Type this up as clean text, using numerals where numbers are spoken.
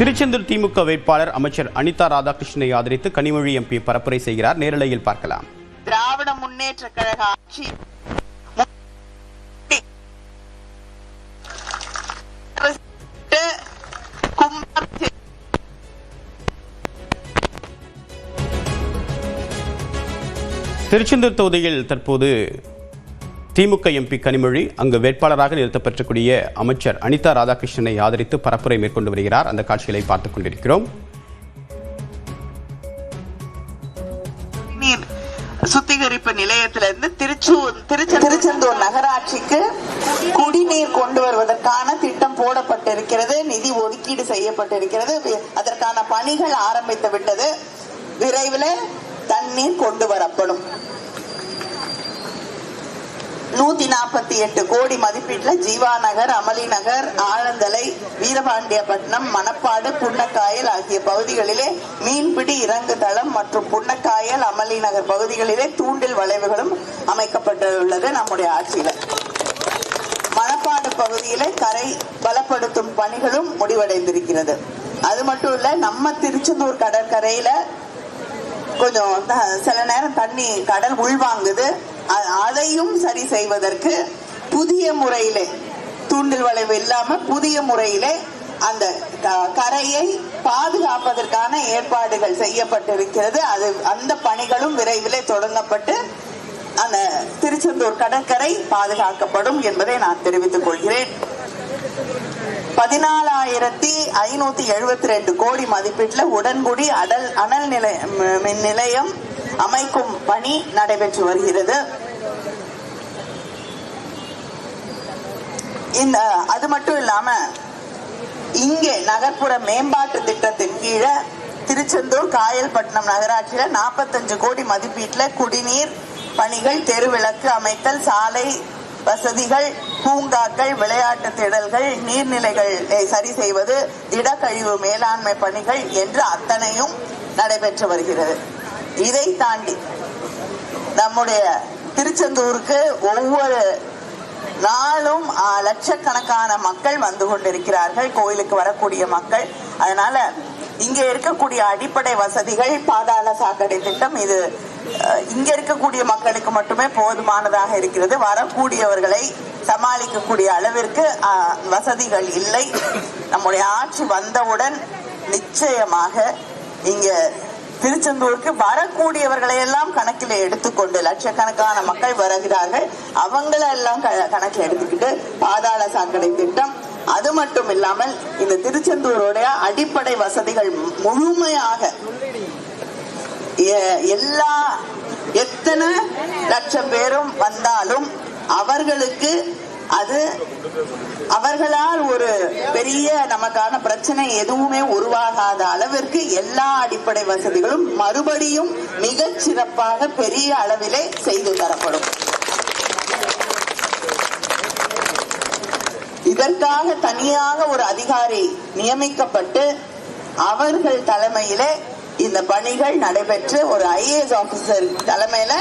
திருச்செந்தூர் திமுக வேட்பாளர் அமைச்சர் அனிதா ராதாகிருஷ்ணனை ஆதரித்து கனிமொழி எம்பி பரப்புரை செய்கிறார். நேரலையில் பார்க்கலாம். திராவிட முன்னேற்ற கழக ஆட்சி திருச்செந்தூர் தொகுதியில் தற்போது திமுக எம்பி கனிமொழி அங்கு வேட்பாளராக நிறுத்தப்பட்டிருக்கூடிய அமைச்சர் அனிதா ராதாகிருஷ்ணனை ஆதரித்து பரப்புரை மேற்கொண்டு வருகிறார். அந்த காட்சிகளை பார்த்துக் கொண்டிருக்கிறோம். சுத்திகரிப்பு நிலையத்திலிருந்து திருச்செந்தூர் நகராட்சிக்கு குடிநீர் கொண்டு வருவதற்கான திட்டம் போடப்பட்டிருக்கிறது. நிதி ஒதுக்கீடு செய்யப்பட்டிருக்கிறது. அதற்கான பணிகள் ஆரம்பித்து விட்டது. விரைவில் தண்ணீர் கொண்டு வரப்படும். 148 கோடி மதிப்பீட்டில் ஜீவா நகர், அமளி நகர், ஆழந்தலை, வீரபாண்டியப்பட்டினம், மணப்பாடு, புன்னக்காயல் ஆகிய பகுதிகளிலே மீன்பிடி இறங்கு தளம் மற்றும் புன்னக்காயல், அமளி நகர் பகுதிகளிலே தூண்டில் வளைவுகளும் அமைக்கப்பட்டுள்ளது. நம்முடைய ஆட்சியில மணப்பாடு பகுதியிலே கரை பலப்படுத்தும் பணிகளும் முடிவடைந்திருக்கிறது. அது மட்டும் இல்ல, நம்ம திருச்செந்தூர் கடற்கரையில கொஞ்சம் சில நேரம் தண்ணி கடல் உள்வாங்குது. அதையும் சரி செய்வதற்கு புதிய முறையிலே, தூண்டில் வளைவு இல்லாம புதிய முறையிலே அந்த கரையை பாதுகாப்பதற்கான ஏற்பாடுகள் செய்யப்பட்டிருக்கிறது. அந்த பணிகளும் விரைவிலே தொடங்கப்பட்டு அந்த திருச்செந்தூர் கடற்கரை பாதுகாக்கப்படும் என்பதை நான் தெரிவித்துக் கொள்கிறேன். 14,572 கோடி மதிப்பீட்டில் உடன்குடி அனல் மின் நிலையம் அமைக்கும் பணி நடைபெற்று வருகிறது. அது மட்டும் இல்லாம இங்கே நகர்ப்புற மேம்பாட்டு திட்டத்தின் கீழே திருச்செந்தூர் காயல்பட்டினம் நகராட்சியில 45 கோடி மதிப்பீட்டில் குடிநீர் பணிகள், தெருவிளக்கு அமைத்தல், சாலை வசதிகள், பூங்காக்கள், விளையாட்டு திடல்கள், நீர்நிலைகளை சரி செய்வது, திடக்கழிவு மேலாண்மை பணிகள் என்று அத்தனையும் நடைபெற்று வருகிறது. இதை தாண்டி நம்முடைய திருச்செந்தூருக்கு ஒவ்வொரு நாளும் லட்சக்கணக்கான மக்கள் வந்து கொண்டிருக்கிறார்கள், கோயிலுக்கு வரக்கூடிய மக்கள். அதனால இங்க இருக்கக்கூடிய அடிப்படை வசதிகள், பாதாள சாக்கடை திட்டம், இது இங்க இருக்கக்கூடிய மக்களுக்கு மட்டுமே போதுமானதாக இருக்கிறது. வரக்கூடியவர்களை சமாளிக்கக்கூடிய அளவிற்கு வசதிகள் இல்லை. நம்முடைய ஆட்சி வந்தவுடன் நிச்சயமாக இங்க திருச்செந்தூருக்கு வரக்கூடியவர்களை எல்லாம் கணக்கில் எடுத்துக்கொண்டு, லட்சக்கணக்கான மக்கள் வருகிறார்கள், அவங்களெல்லாம் கணக்கில் எடுத்துக்கிட்டு பாதாள சாக்கடை திட்டம், அது மட்டும் இல்லாமல் இந்த திருச்செந்தூருடைய அடிப்படை வசதிகள் முழுமையாக எத்தனை லட்சம் பேரும் வந்தாலும் அவர்களுக்கு அவர்களால் ஒரு பெரிய நமக்கான பிரச்சனை எதுவுமே உருவாகாத அளவிற்கு எல்லா அடிப்படை வசதிகளும் மறுபடியும் மிகச் சிறப்பாக பெரிய அளவிலே செய்து தரப்படும். இதற்காக தனியாக ஒரு அதிகாரி நியமிக்கப்பட்டு அவர்கள் தலைமையிலே இந்த பணிகள் நடைபெற்று ஒரு IAS ஆபீசர் தலைமையில